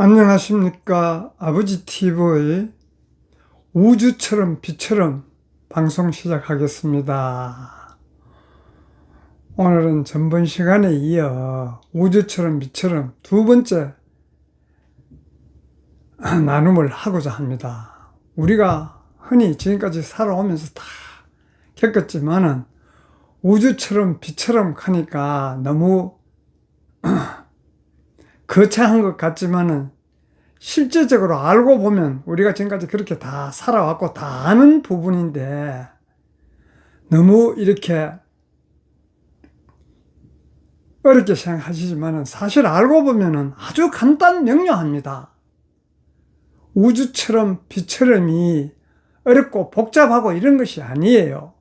안녕하십니까. 아버지 TV의 우주처럼 빛처럼 방송 시작하겠습니다. 오늘은 전번 시간에 이어 우주처럼 빛처럼 두 번째 나눔을 하고자 합니다. 우리가 흔히 지금까지 살아오면서 다 겪었지만은 우주처럼 빛처럼 하니까 너무 거창한 것 같지만은 실제적으로 알고 보면 우리가 지금까지 그렇게 다 살아왔고 다 아는 부분인데 너무 이렇게 어렵게 생각하시지만은 사실 알고 보면은 아주 간단 명료합니다. 우주처럼 빛처럼이 어렵고 복잡하고 이런 것이 아니에요.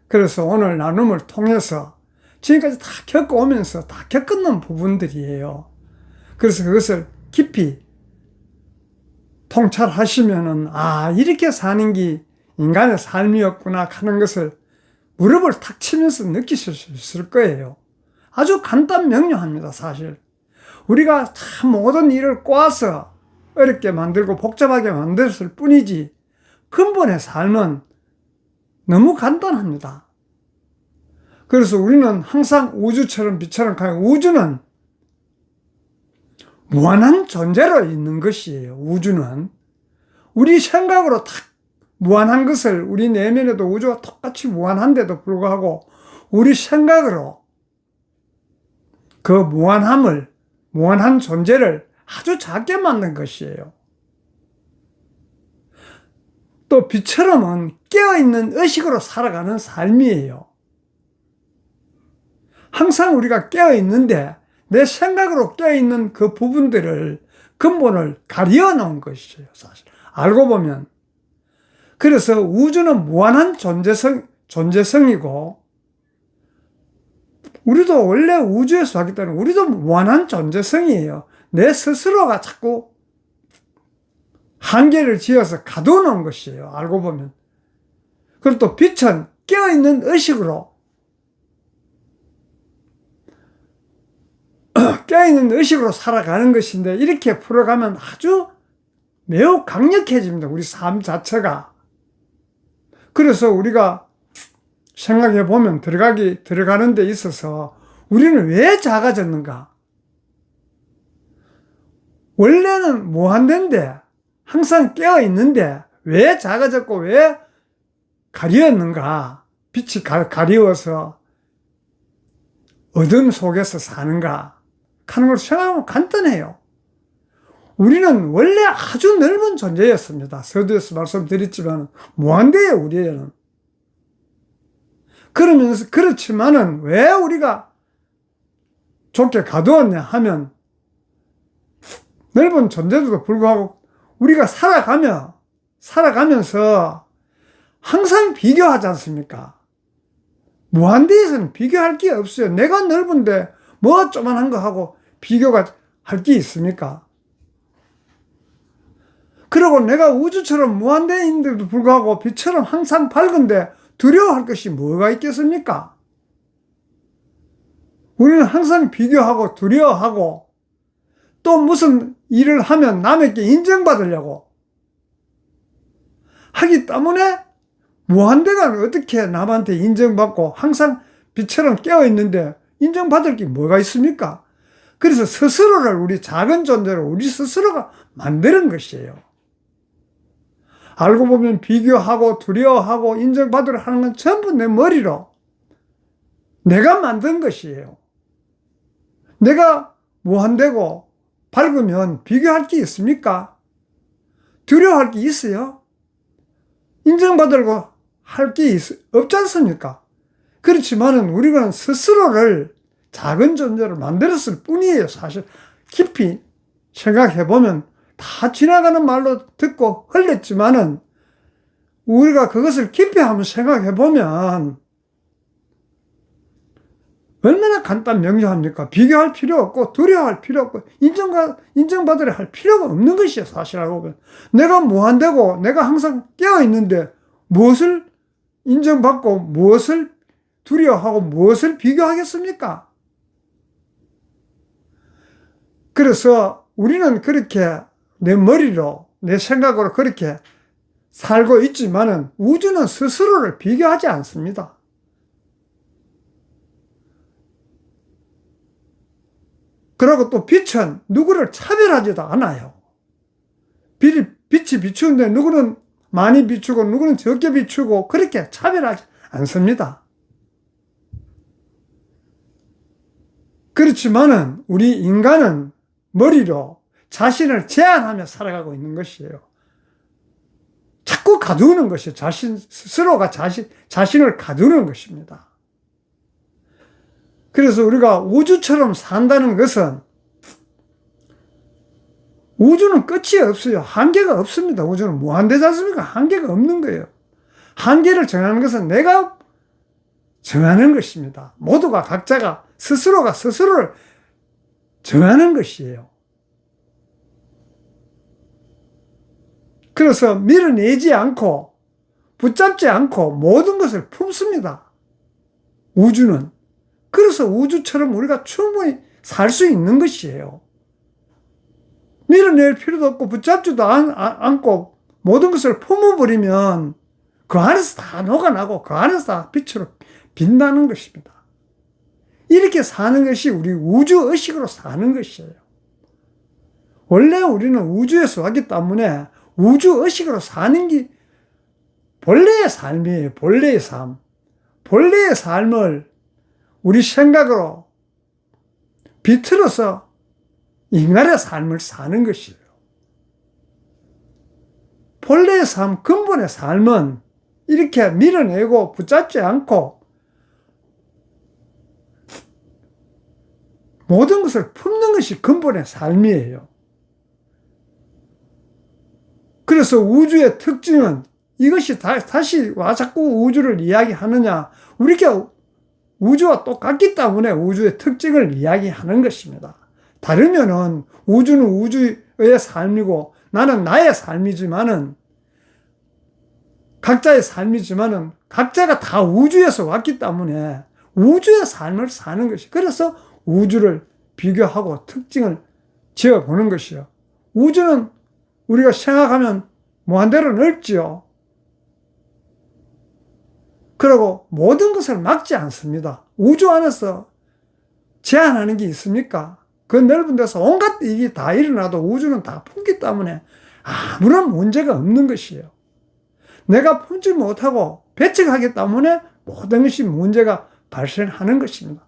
그래서 오늘 나눔을 통해서 지금까지 다 겪어오면서 다 겪었는 부분들이에요. 그래서 그것을 깊이 통찰하시면은 이렇게 사는 게 인간의 삶이었구나 하는 것을 무릎을 탁 치면서 느끼실 수 있을 거예요. 아주 간단 명료합니다. 사실 우리가 참 모든 일을 꼬아서 어렵게 만들고 복잡하게 만들었을 뿐이지 근본의 삶은 너무 간단합니다. 그래서 우리는 항상 우주처럼 빛처럼 가요. 우주는 무한한 존재로 있는 것이에요. 우주는 우리 생각으로 딱 무한한 것을 우리 내면에도 우주가 똑같이 무한한데도 불구하고 우리 생각으로 그 무한함을, 무한한 존재를 아주 작게 만든 것이에요. 또 빛처럼은 깨어있는 의식으로 살아가는 삶이에요. 항상 우리가 깨어있는데 내 생각으로 깨어있는 그 부분들을 근본을 가려 놓은 것이에요. 사실 알고 보면. 그래서 우주는 무한한 존재성이고 우리도 원래 우주에서 하기 때문에 우리도 무한한 존재성이에요. 내 스스로가 자꾸 한계를 지어서 가둬놓은 것이에요. 알고 보면. 그리고 또 빛은 깨어있는 의식으로 깨어있는 의식으로 살아가는 것인데 이렇게 풀어가면 아주 매우 강력해집니다. 우리 삶 자체가. 그래서 우리가 생각해 보면 들어가는 데 있어서 우리는 왜 작아졌는가? 원래는 무한대인데 항상 깨어있는데 왜 작아졌고 왜 가려웠는가? 빛이 가려워서 어둠 속에서 사는가 하는 걸 생각하면 간단해요. 우리는 원래 아주 넓은 존재였습니다. 서두에서 말씀드렸지만 무한대예요. 우리는. 그렇지만은 왜 우리가 좁게 가두었냐 하면 넓은 존재도 불구하고 우리가 살아가면서 항상 비교하지 않습니까? 무한대에서는 비교할 게 없어요. 내가 넓은데 뭐 조만한 거 하고 비교가 할 게 있습니까? 그리고 내가 우주처럼 무한대인데도 불구하고 빛처럼 항상 밝은데 두려워할 것이 뭐가 있겠습니까? 우리는 항상 비교하고 두려워하고 또 무슨 일을 하면 남에게 인정받으려고 하기 때문에 무한대가 어떻게 남한테 인정받고 항상 빛처럼 깨어있는데 인정받을 게 뭐가 있습니까? 그래서 스스로를 우리 작은 존재로 우리 스스로가 만드는 것이에요. 알고 보면 비교하고 두려워하고 인정받으려 하는 건 전부 내 머리로 내가 만든 것이에요. 내가 무한대고 밝으면 비교할 게 있습니까? 두려워할 게 있어요? 인정받으려고 할 게 없지 않습니까? 그렇지만은 우리가 스스로를 작은 존재로 만들었을 뿐이에요. 사실 깊이 생각해 보면 다 지나가는 말로 듣고 흘렸지만은 우리가 그것을 깊이 한번 생각해 보면 얼마나 간단 명료합니까? 비교할 필요 없고 두려워할 필요 없고 인정받으려 할 필요가 없는 것이에요. 사실 알고 보면 내가 무한대고 내가 항상 깨어있는데 무엇을 인정받고 무엇을 두려워하고 무엇을 비교하겠습니까? 그래서 우리는 그렇게 내 머리로, 내 생각으로 그렇게 살고 있지만은 우주는 스스로를 비교하지 않습니다. 그리고 또 빛은 누구를 차별하지도 않아요. 빛이 비추는데 누구는 많이 비추고 누구는 적게 비추고 그렇게 차별하지 않습니다. 그렇지만은 우리 인간은 머리로 자신을 제한하며 살아가고 있는 것이에요. 자꾸 가두는 것이에요. 스스로가 자신을 가두는 것입니다. 그래서 우리가 우주처럼 산다는 것은 우주는 끝이 없어요. 한계가 없습니다. 우주는 무한대지 않습니까? 한계가 없는 거예요. 한계를 정하는 것은 내가 정하는 것입니다. 모두가 각자가 스스로가 스스로를 정하는 것이에요. 그래서 밀어내지 않고 붙잡지 않고 모든 것을 품습니다. 우주는. 그래서 우주처럼 우리가 충분히 살 수 있는 것이에요. 밀어낼 필요도 없고 붙잡지도 않고 모든 것을 품어버리면 그 안에서 다 녹아나고 그 안에서 다 빛으로 빛나는 것입니다. 이렇게 사는 것이 우리 우주의식으로 사는 것이에요. 원래 우리는 우주에서 왔기 때문에 우주의식으로 사는 게 본래의 삶이에요. 본래의 삶. 본래의 삶을 우리 생각으로 비틀어서 인간의 삶을 사는 것이에요. 본래의 삶, 근본의 삶은 이렇게 밀어내고 붙잡지 않고 모든 것을 품는 것이 근본의 삶이에요. 그래서 우주의 특징은 이것이 다시 와 자꾸 우주를 이야기하느냐. 우리가 우주와 똑같기 때문에 우주의 특징을 이야기하는 것입니다. 다르면은 우주는 우주의 삶이고 나는 나의 삶이지만은 각자의 삶이지만은 각자가 다 우주에서 왔기 때문에 우주의 삶을 사는 것이. 그래서 우주를 비교하고 특징을 지어보는 것이요. 우주는 우리가 생각하면 무한대로 넓지요. 그리고 모든 것을 막지 않습니다. 우주 안에서 제한하는 게 있습니까? 그 넓은 데서 온갖 일이 다 일어나도 우주는 다 품기 때문에 아무런 문제가 없는 것이에요. 내가 품지 못하고 배척하기 때문에 모든 것이 문제가 발생하는 것입니다.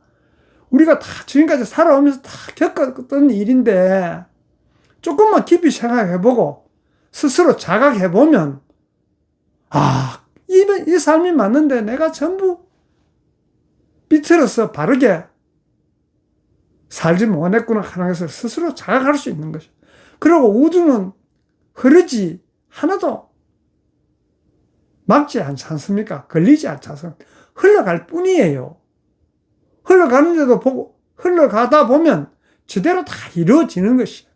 우리가 다 지금까지 살아오면서 다 겪었던 일인데 조금만 깊이 생각해보고 스스로 자각해보면 이 삶이 맞는데 내가 전부 비틀어서 바르게 살지 못했구나 하는 것을 스스로 자각할 수 있는 것이죠. 그리고 우주는 흐르지 하나도 막지 않지 않습니까? 걸리지 않지 않습니까? 흘러갈 뿐이에요. 흘러가는데도 보고 흘러가다 보면 제대로 다 이루어지는 것이에요.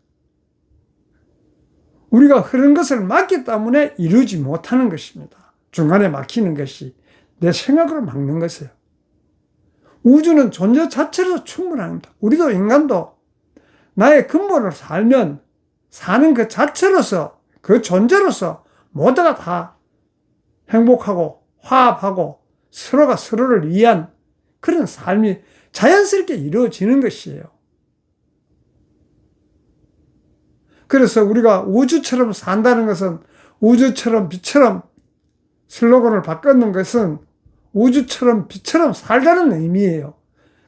우리가 흐르는 것을 막기 때문에 이루지 못하는 것입니다. 중간에 막히는 것이 내 생각으로 막는 것이에요. 우주는 존재 자체로 충분합니다. 우리도 인간도 나의 근본을 살면 사는 그 자체로서 그 존재로서 모두가 다 행복하고 화합하고 서로가 서로를 위한 그런 삶이 자연스럽게 이루어지는 것이에요. 그래서 우리가 우주처럼 산다는 것은 우주처럼 빛처럼 슬로건을 바꾸는 것은 우주처럼 빛처럼 살다는 의미예요.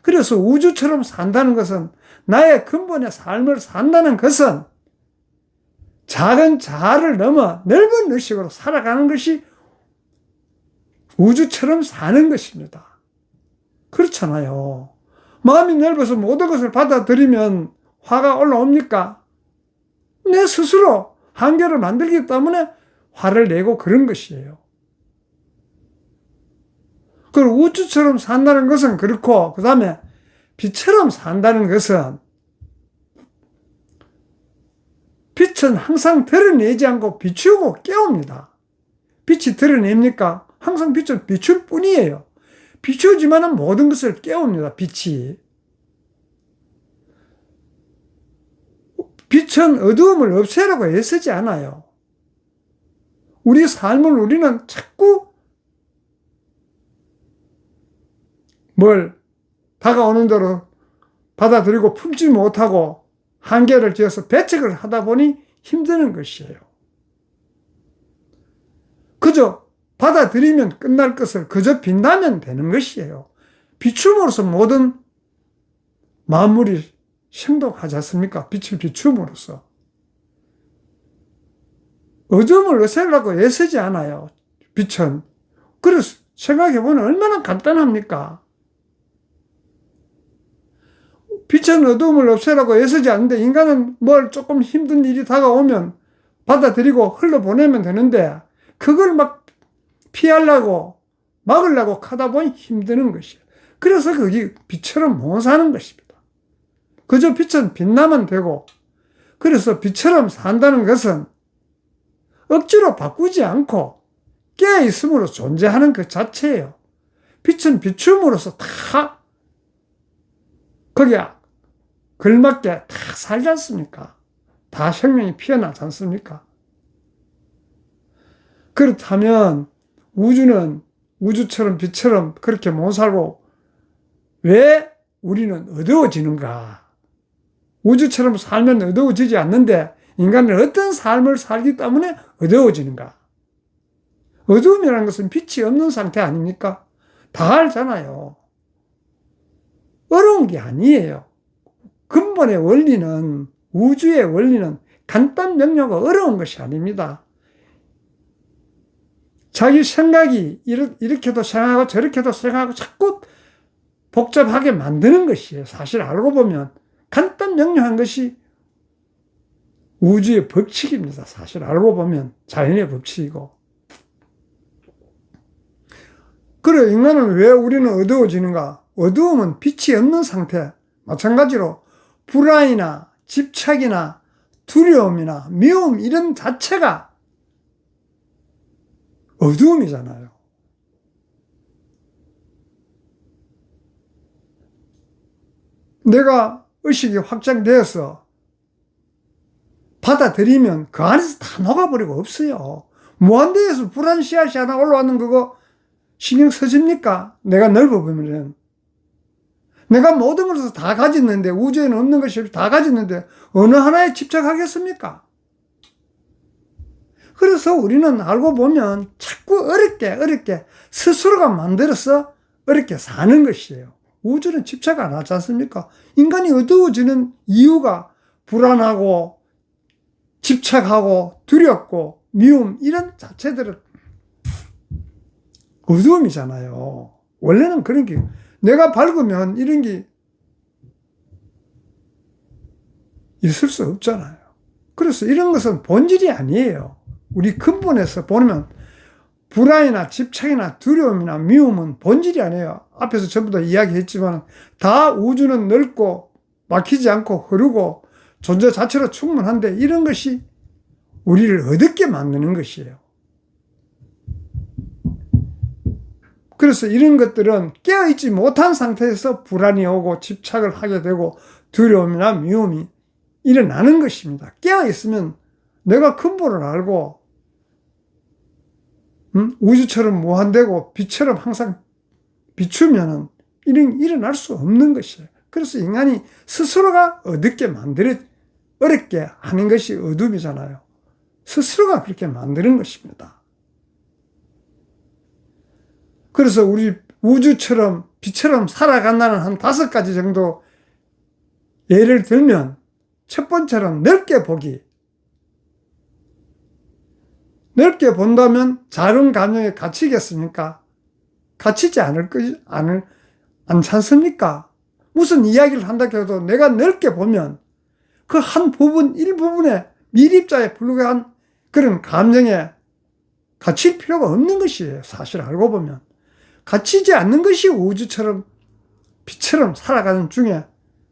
그래서 우주처럼 산다는 것은 나의 근본의 삶을 산다는 것은 작은 자아를 넘어 넓은 의식으로 살아가는 것이 우주처럼 사는 것입니다. 그렇잖아요. 마음이 넓어서 모든 것을 받아들이면 화가 올라옵니까? 내 스스로 한계를 만들기 때문에 화를 내고 그런 것이에요. 그리고 우주처럼 산다는 것은 그렇고, 그 다음에 빛처럼 산다는 것은 빛은 항상 드러내지 않고 비추고 깨웁니다. 빛이 드러냅니까? 항상 빛은 비출 뿐이에요. 비추지만은 모든 것을 깨웁니다. 빛이. 빛은 어두움을 없애라고 애쓰지 않아요. 우리 삶을 우리는 자꾸 뭘 다가오는 대로 받아들이고 품지 못하고 한계를 지어서 배척을 하다 보니 힘드는 것이에요. 그저 받아들이면 끝날 것을 그저 빛나면 되는 것이에요. 비춤으로써 모든 만물이 생동하지 않습니까? 빛을 비춤으로써. 어둠을 없애려고 애쓰지 않아요. 빛은. 그래서 생각해보면 얼마나 간단합니까? 빛은 어둠을 없애라고 애쓰지 않는데 인간은 뭘 조금 힘든 일이 다가오면 받아들이고 흘러보내면 되는데 그걸 막 피하려고 막으려고 하다 보니 힘드는 것이에요. 그래서 그게 빛처럼 못 사는 것입니다. 그저 빛은 빛나면 되고 그래서 빛처럼 산다는 것은 억지로 바꾸지 않고 깨어있음으로 존재하는 그 자체예요. 빛은 비춤으로써 다 거기에 걸맞게 다 살지 않습니까? 다 생명이 피어나지 않습니까? 그렇다면 우주는 우주처럼 빛처럼 그렇게 못 살고 왜 우리는 어두워지는가? 우주처럼 살면 어두워지지 않는데 인간은 어떤 삶을 살기 때문에 어두워지는가? 어두움이라는 것은 빛이 없는 상태 아닙니까? 다 알잖아요. 어려운 게 아니에요. 근본의 원리는, 우주의 원리는 간단 명료하고 어려운 것이 아닙니다. 자기 생각이 이렇게도 생각하고 저렇게도 생각하고 자꾸 복잡하게 만드는 것이에요. 사실 알고 보면 간단 명료한 것이 우주의 법칙입니다. 사실 알고 보면 자연의 법칙이고. 그래, 인간은 왜 우리는 어두워지는가? 어두움은 빛이 없는 상태. 마찬가지로 불안이나 집착이나 두려움이나 미움 이런 자체가 어두움이잖아요. 내가 의식이 확장되어서 받아들이면 그 안에서 다 녹아버리고 없어요. 무한대에서 불안 씨앗이 하나 올라왔는 그거 신경 써집니까? 내가 넓어보면. 내가 모든 것을 다 가졌는데, 우주에는 없는 것이 다 가졌는데 어느 하나에 집착하겠습니까? 그래서 우리는 알고 보면 자꾸 어렵게 스스로가 만들어서 어렵게 사는 것이에요. 우주는 집착 안 하지 않습니까? 인간이 어두워지는 이유가 불안하고 집착하고 두렵고 미움 이런 자체들은 어두움이잖아요. 원래는 그런 게 내가 밝으면 이런 게 있을 수 없잖아요. 그래서 이런 것은 본질이 아니에요. 우리 근본에서 보면 불안이나 집착이나 두려움이나 미움은 본질이 아니에요. 앞에서 전부 다 이야기했지만 다 우주는 넓고 막히지 않고 흐르고 존재 자체로 충분한데 이런 것이 우리를 어둡게 만드는 것이에요. 그래서 이런 것들은 깨어있지 못한 상태에서 불안이 오고 집착을 하게 되고 두려움이나 미움이 일어나는 것입니다. 깨어있으면 내가 근본을 알고 우주처럼 무한되고 빛처럼 항상 비추면은 일어날 수 없는 것이에요. 그래서 인간이 스스로가 어둡게 어렵게 하는 것이 어둠이잖아요. 스스로가 그렇게 만드는 것입니다. 그래서 우리 우주처럼 빛처럼 살아간다는 한 5가지 정도 예를 들면 첫 번째는 넓게 보기. 넓게 본다면 작은 감정에 갇히겠습니까? 갇히지 않지 않습니까? 무슨 이야기를 한다 해도 내가 넓게 보면 그 한 부분, 일부분에 미립자에 불과한 그런 감정에 갇힐 필요가 없는 것이에요. 사실 알고 보면. 갇히지 않는 것이 우주처럼 빛처럼 살아가는 중에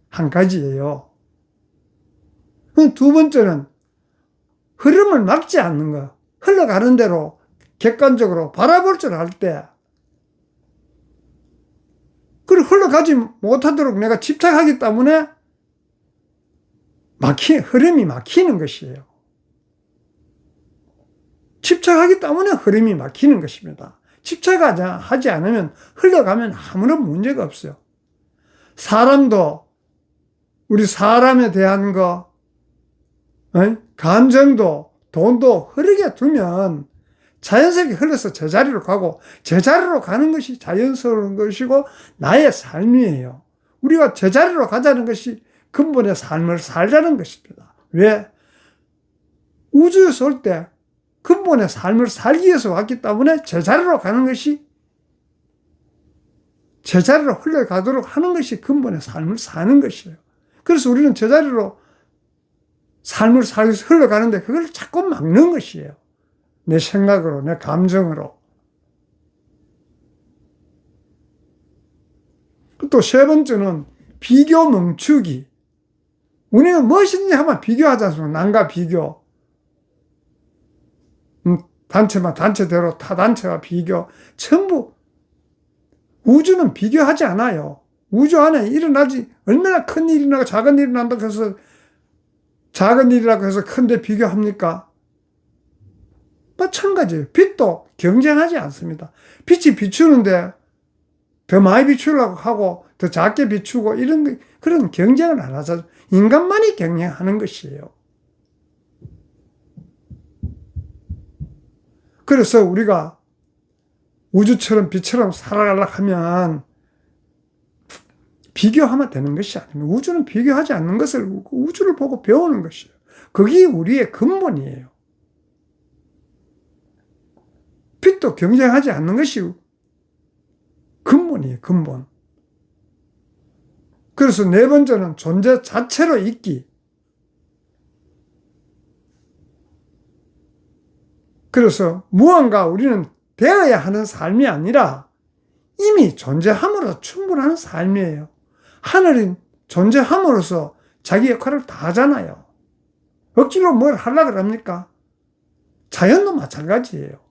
한 가지예요. 두 번째는 흐름을 막지 않는 거. 흘러가는 대로 객관적으로 바라볼 줄 알 때, 그걸 흘러가지 못하도록 내가 집착하기 때문에 흐름이 막히는 것이에요. 집착하기 때문에 흐름이 막히는 것입니다. 집착하지 않으면 흘러가면 아무런 문제가 없어요. 사람도 우리 사람에 대한 감정도 돈도 흐르게 두면 자연스럽게 흘러서 제자리로 가고 제자리로 가는 것이 자연스러운 것이고 나의 삶이에요. 우리가 제자리로 가자는 것이 근본의 삶을 살자는 것입니다. 왜? 우주에서 올 때 근본의 삶을 살기 위해서 왔기 때문에 제자리로 가는 것이 제자리로 흘러가도록 하는 것이 근본의 삶을 사는 것이에요. 그래서 우리는 제자리로 삶을 살기 위해서 흘러가는데 그걸 자꾸 막는 것이에요. 내 생각으로, 내 감정으로. 또 세 번째는 비교 멈추기. 우리는 무엇이든지 한번 비교하지 않습니까? 남과 비교. 단체대로 타 단체와 비교. 전부 우주는 비교하지 않아요. 우주 안에 일어나지 얼마나 큰 일이 나고 작은 일이 난다고 해서 작은 일이라고 해서 큰데 비교합니까? 마찬가지예요. 빛도 경쟁하지 않습니다. 빛이 비추는데 더 많이 비추려고 하고 더 작게 비추고 그런 경쟁을 안 하죠. 인간만이 경쟁하는 것이에요. 그래서 우리가 우주처럼 빛처럼 살아가려고 하면 비교하면 되는 것이 아닙니다. 우주는 비교하지 않는 것을 우주를 보고 배우는 것이에요. 그게 우리의 근본이에요. 빛도 경쟁하지 않는 것이 근본이에요. 근본. 그래서 네 번째는 존재 자체로 있기. 그래서 무언가 우리는 되어야 하는 삶이 아니라 이미 존재함으로 충분한 삶이에요. 하늘이 존재함으로써 자기 역할을 다 하잖아요. 억지로 뭘 하려고 합니까? 자연도 마찬가지예요.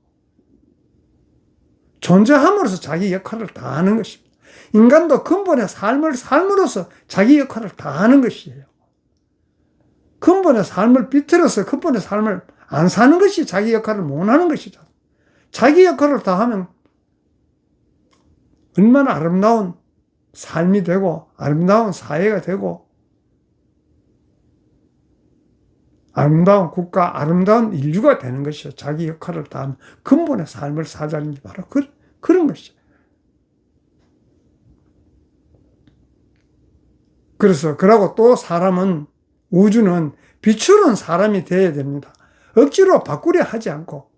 존재함으로써 자기 역할을 다 하는 것입니다. 인간도 근본의 삶을 삶으로써 자기 역할을 다 하는 것이에요. 근본의 삶을 비틀어서 근본의 삶을 안 사는 것이 자기 역할을 못 하는 것이죠. 자기 역할을 다 하면 얼마나 아름다운 삶이 되고 아름다운 사회가 되고 아름다운 국가, 아름다운 인류가 되는 것이죠. 자기 역할을 다 하면 근본의 삶을 사자는 게 바로 그런 것이죠. 그래서 그러고 또 우주는 비추는 사람이 되어야 됩니다. 억지로 바꾸려 하지 않고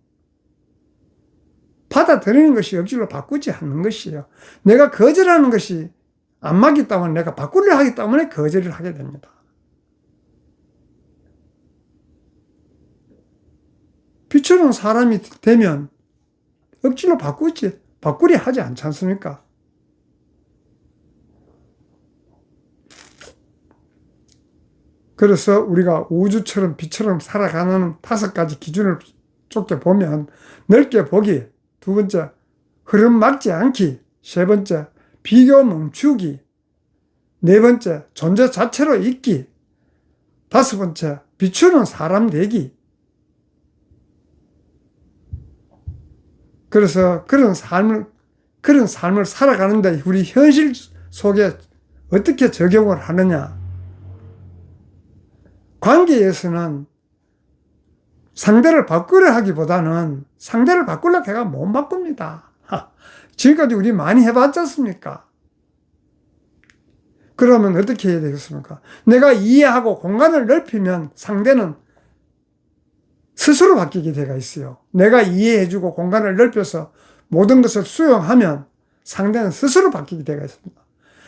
받아들이는 것이 억지로 바꾸지 않는 것이에요. 내가 거절하는 것이 안 맞기 때문에 내가 바꾸려 하기 때문에 거절을 하게 됩니다. 비추는 사람이 되면 억지로 바꾸려 하지 않지 않습니까? 그래서 우리가 우주처럼 빛처럼 살아가는 5가지 기준을 좁게 보면 넓게 보기, 두 번째 흐름 막지 않기, 세 번째 비교 멈추기, 네 번째 존재 자체로 있기, 다섯 번째 비추는 사람 되기. 그래서 그런 삶을 살아가는데 우리 현실 속에 어떻게 적용을 하느냐. 관계에서는 상대를 바꾸려 하기보다는 상대를 바꾸려고 해가 못 바꿉니다. 지금까지 우리 많이 해봤지 않습니까? 그러면 어떻게 해야 되겠습니까? 내가 이해하고 공간을 넓히면 상대는 스스로 바뀌게 되어 있어요. 내가 이해해주고 공간을 넓혀서 모든 것을 수용하면 상대는 스스로 바뀌게 되어 있습니다.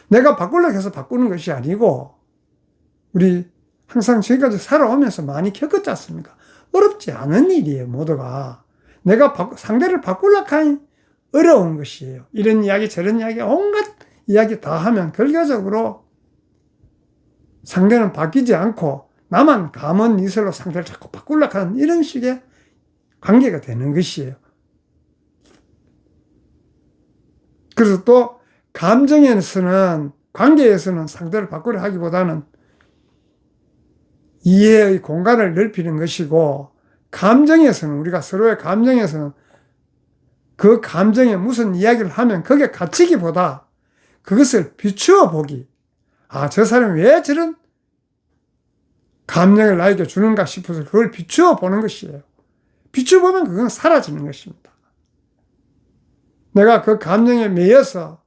내가 바꾸려고 해서 바꾸는 것이 아니고 우리 항상 지금까지 살아오면서 많이 겪었지 않습니까? 어렵지 않은 일이에요, 모두가. 내가 상대를 바꾸려고 하니 어려운 것이에요. 이런 이야기, 저런 이야기, 온갖 이야기 다 하면 결과적으로 상대는 바뀌지 않고 나만 감언 이설로 상대를 자꾸 바꾸려고 하는 이런 식의 관계가 되는 것이에요. 그래서 또 감정에서는, 관계에서는 상대를 바꾸려 하기보다는 이해의 공간을 넓히는 것이고, 감정에서는, 우리가 서로의 감정에서는 그 감정에 무슨 이야기를 하면 그게 갇히기보다 그것을 비추어 보기. 아, 저 사람이 왜 저런 감정을 나에게 주는가 싶어서 그걸 비추어 보는 것이에요. 비추어 보면 그건 사라지는 것입니다. 내가 그 감정에 매여서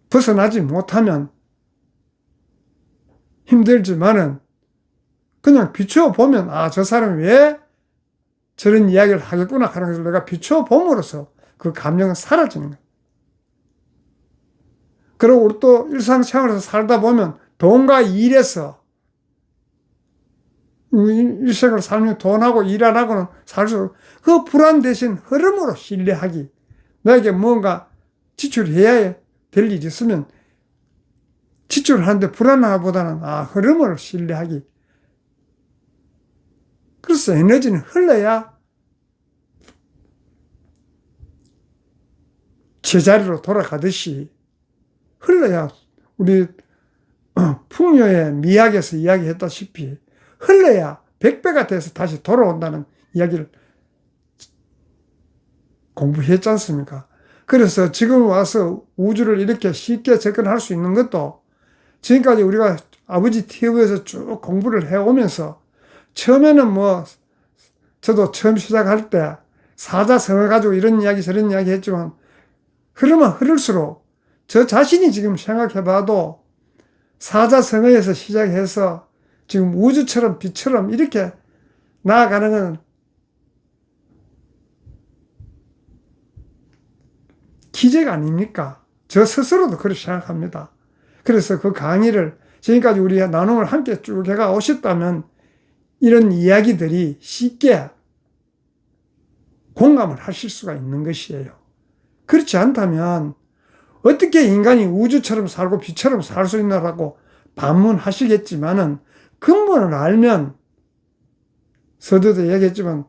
벗어나지 못하면 힘들지만은 그냥 비추어 보면, 아, 저 사람이 왜 저런 이야기를 하겠구나 하는 것을 내가 비추어 봄으로써 그 감정은 사라지는 거예요. 그리고 우리 또 일상생활에서 살다 보면 돈과 일에서, 일생을 살면 돈하고 일 안 하고는 살 수, 그 불안 대신 흐름으로 신뢰하기. 나에게 뭔가 지출해야 될 일이 있으면 지출하는데 불안하보다는, 아, 흐름을 신뢰하기. 그래서 에너지는 흘러야 제자리로 돌아가듯이 흘러야, 우리 풍요의 미학에서 이야기했다시피 흘러야 100배가 돼서 다시 돌아온다는 이야기를 공부했지 않습니까? 그래서 지금 와서 우주를 이렇게 쉽게 접근할 수 있는 것도 지금까지 우리가 아버지 TV에서 쭉 공부를 해오면서, 처음에는 저도 처음 시작할 때 사자성어 가지고 이런 이야기 저런 이야기 했지만, 흐르면 흐를수록 저 자신이 지금 생각해봐도 사자성어에서 시작해서 지금 우주처럼 빛처럼 이렇게 나아가는 건 기적 아닙니까? 저 스스로도 그렇게 생각합니다. 그래서 그 강의를 지금까지 우리가 나눔을 함께 쭉 해가 오셨다면 이런 이야기들이 쉽게 공감을 하실 수가 있는 것이에요. 그렇지 않다면 어떻게 인간이 우주처럼 살고 빛처럼 살 수 있나라고 반문하시겠지만은, 근본을 알면, 서두도 얘기했지만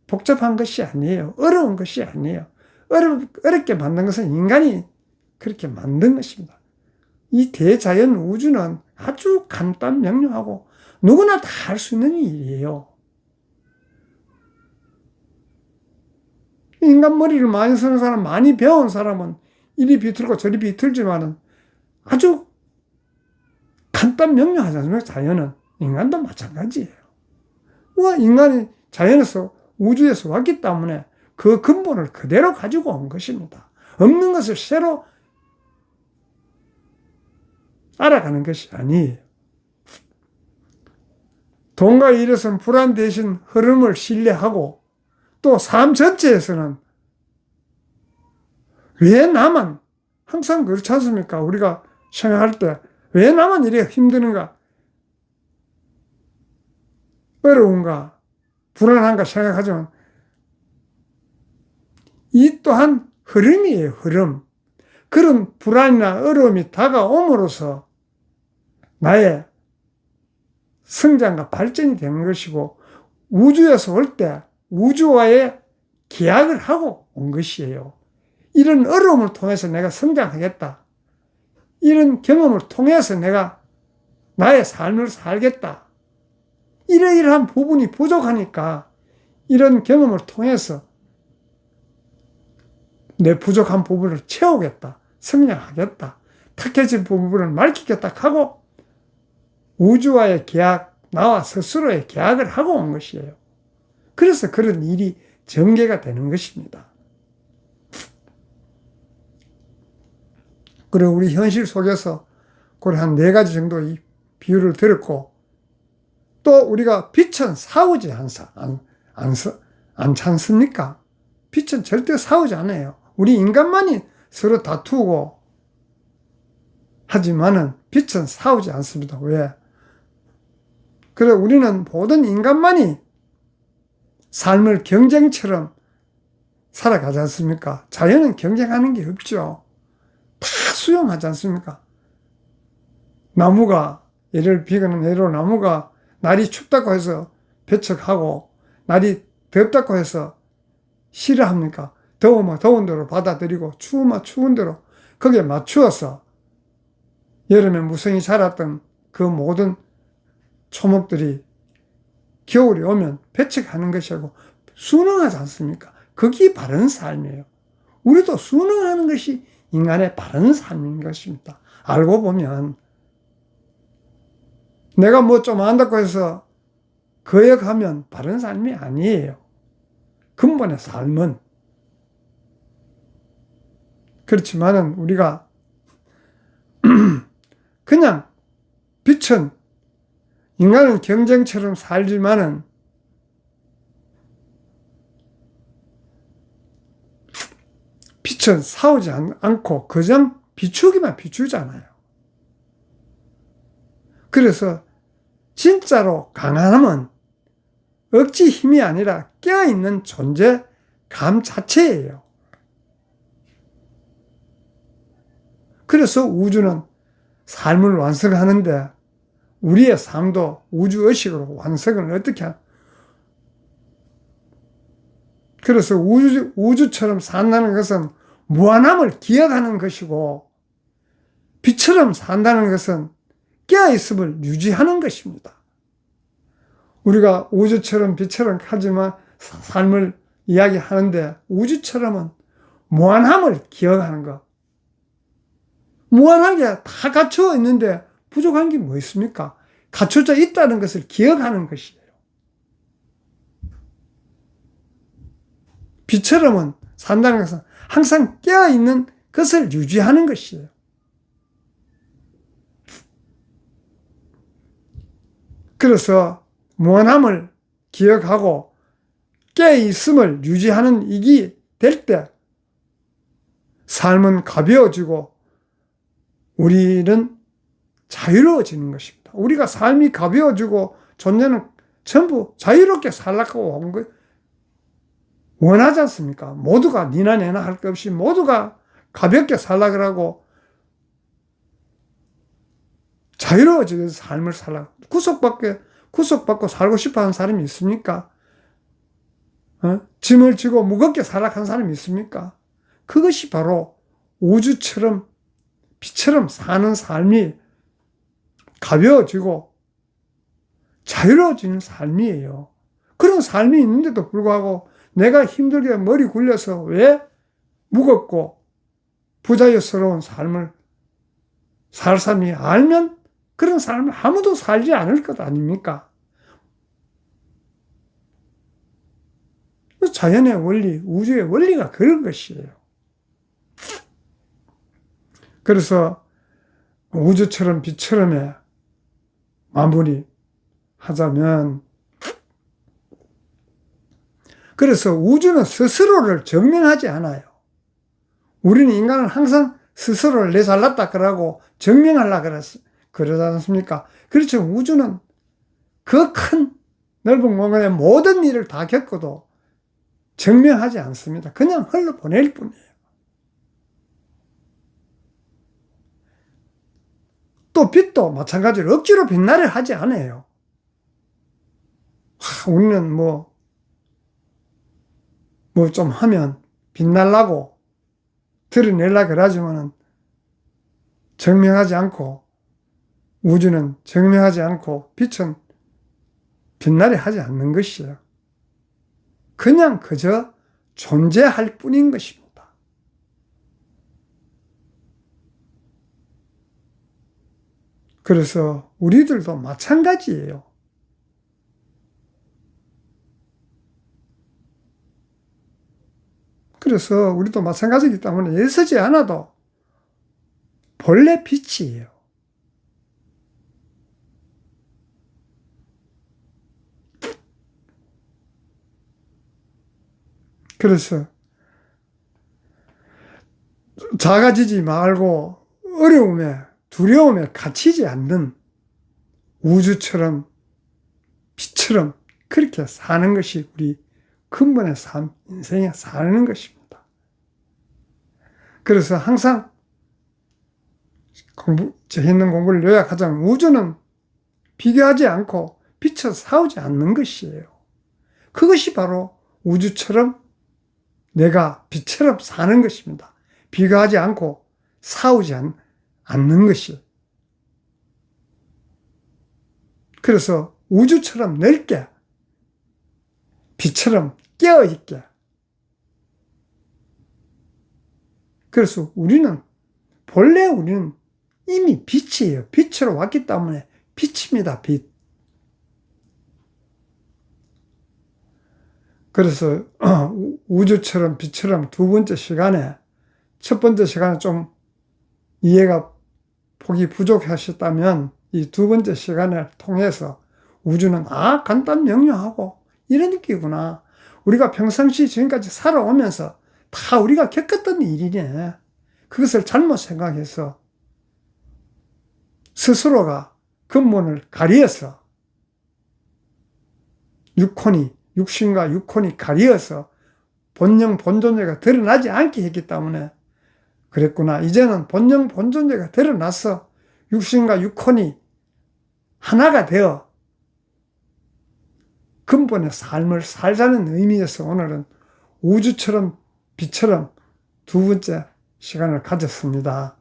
복잡한 것이 아니에요. 어려운 것이 아니에요. 어렵게 만든 것은 인간이 그렇게 만든 것입니다. 이 대자연 우주는 아주 간단 명료하고 누구나 다 할 수 있는 일이에요. 인간 머리를 많이 쓰는 사람, 많이 배운 사람은 이리 비틀고 저리 비틀지만은 아주 간단 명료하지 않습니까? 자연은. 인간도 마찬가지예요. 인간이 자연에서, 우주에서 왔기 때문에 그 근본을 그대로 가지고 온 것입니다. 없는 것을 새로 알아가는 것이 아니에요. 돈과 일에서는 불안 대신 흐름을 신뢰하고, 또 삶 전체에서는 왜 나만, 항상 그렇지 않습니까? 우리가 생각할 때 왜 나만 이래 힘드는가, 어려운가, 불안한가 생각하지만 이 또한 흐름이에요. 흐름. 그런 불안이나 어려움이 다가옴으로써 나의 성장과 발전이 되는 것이고, 우주에서 올 때 우주와의 계약을 하고 온 것이에요. 이런 어려움을 통해서 내가 성장하겠다. 이런 경험을 통해서 내가 나의 삶을 살겠다. 이러이러한 부분이 부족하니까 이런 경험을 통해서 내 부족한 부분을 채우겠다. 성장하겠다. 탁해진 부분을 맑히겠다 하고 우주와의 계약, 나와 스스로의 계약을 하고 온 것이에요. 그래서 그런 일이 전개가 되는 것입니다. 그리고 우리 현실 속에서 그걸 한 4가지 정도 이 비유를 들었고, 또 우리가 빛은 싸우지 않지 않습니까? 빛은 절대 싸우지 않아요. 우리 인간만이 서로 다투고 하지만은 빛은 싸우지 않습니다. 왜? 그래, 우리는 모든 인간만이 삶을 경쟁처럼 살아가지 않습니까? 자연은 경쟁하는 게 없죠. 다 수용하지 않습니까? 나무가, 예를 비거는 예로 나무가 날이 춥다고 해서 배척하고 날이 덥다고 해서 싫어합니까? 더우면 더운 대로 받아들이고 추우면 추운 대로 거기에 맞추어서 여름에 무성히 자랐던 그 모든 초목들이 겨울이 오면 배척하는 것이고 순응하지 않습니까? 그게 바른 삶이에요. 우리도 순응하는 것이 인간의 바른 삶인 것입니다. 알고 보면 내가 뭐 좀 안다고 해서 거역하면 바른 삶이 아니에요. 근본의 삶은. 그렇지만은 우리가 그냥 빛은 인간은 경쟁처럼 살지만은 빛은 싸우지 않고 그냥 비추기만 비추잖아요. 그래서 진짜로 강함은 억지 힘이 아니라 깨어있는 존재감 자체예요. 그래서 우주는 삶을 완성하는데 우리의 삶도 우주의식으로 완성을 어떻게 하냐. 그래서 우주처럼 산다는 것은 무한함을 기억하는 것이고 빛처럼 산다는 것은 깨어있음을 유지하는 것입니다. 우리가 우주처럼 빛처럼 하지만 삶을 이야기하는데 우주처럼은 무한함을 기억하는 것. 무한하게 다 갖춰 있는데 부족한 게 뭐 있습니까? 갖춰져 있다는 것을 기억하는 것이에요. 빛처럼은 산다는 것은 항상 깨어있는 것을 유지하는 것이에요. 그래서 무한함을 기억하고 깨어있음을 유지하는 이기 될 때 삶은 가벼워지고 우리는 자유로워지는 것입니다. 우리가 삶이 가벼워지고 존재는 전부 자유롭게 살라고 온 거 원하지 않습니까? 모두가 니나 내나 할 것 없이 모두가 가볍게 살라 그러고 자유로워지는 삶을 살라. 구속받고 살고 싶어 하는 사람이 있습니까? 짐을 지고 무겁게 살라 하는 사람이 있습니까? 그것이 바로 우주처럼 빛처럼 사는 삶이 가벼워지고 자유로워지는 삶이에요. 그런 삶이 있는데도 불구하고 내가 힘들게 머리 굴려서 왜 무겁고 부자유스러운 삶을 살 사람이 알면 그런 삶을 아무도 살지 않을 것 아닙니까? 자연의 원리, 우주의 원리가 그런 것이에요. 그래서 우주처럼 빛처럼의 마무리 하자면, 그래서 우주는 스스로를 증명하지 않아요. 우리는 인간은 항상 스스로를 내 잘났다 그러고 증명하려고 그러지 않습니까? 그렇죠. 우주는 그 큰 넓은 공간의 모든 일을 다 겪어도 증명하지 않습니다. 그냥 흘러보낼 뿐이에요. 또 빛도 마찬가지로 억지로 빛나려 하지 않아요. 우리는 뭐 좀 하면 빛날라고 드러내려고 그러지만은 증명하지 않고, 우주는 증명하지 않고 빛은 빛나려 하지 않는 것이에요. 그냥 그저 존재할 뿐인 것입니다. 그래서 우리들도 마찬가지예요. 그래서 우리도 마찬가지이기 때문에 애쓰지 않아도 본래 빛이에요. 그래서 작아지지 말고 어려움에 두려움에 갇히지 않는 우주처럼 빛처럼 그렇게 사는 것이 우리 근본의 삶, 인생에 사는 것입니다. 그래서 항상 재밌는 공부를 요약하자면 우주는 비교하지 않고 빛을 싸우지 않는 것이에요. 그것이 바로 우주처럼 내가 빛처럼 사는 것입니다. 비교하지 않고 싸우지 않는 것이. 그래서 우주처럼 넓게, 빛처럼 깨어있게. 그래서 본래 우리는 이미 빛이에요. 빛으로 왔기 때문에 빛입니다, 빛. 그래서 우주처럼 빛처럼 두 번째 시간에, 첫 번째 시간에 좀 이해가 폭이 부족하셨다면 이 두 번째 시간을 통해서 우주는 간단 명료하고 이런 느끼구나. 우리가 평상시 지금까지 살아오면서 다 우리가 겪었던 일이네. 그것을 잘못 생각해서 스스로가 근본을 가리어서 육신과 육혼이 가리어서 본영 본존재가 드러나지 않게 했기 때문에 그랬구나. 이제는 본영 본존재가 드러나서 육신과 육혼이 하나가 되어 근본의 삶을 살자는 의미에서 오늘은 우주처럼 빛처럼 두 번째 시간을 가졌습니다.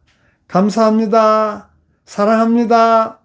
감사합니다. 사랑합니다.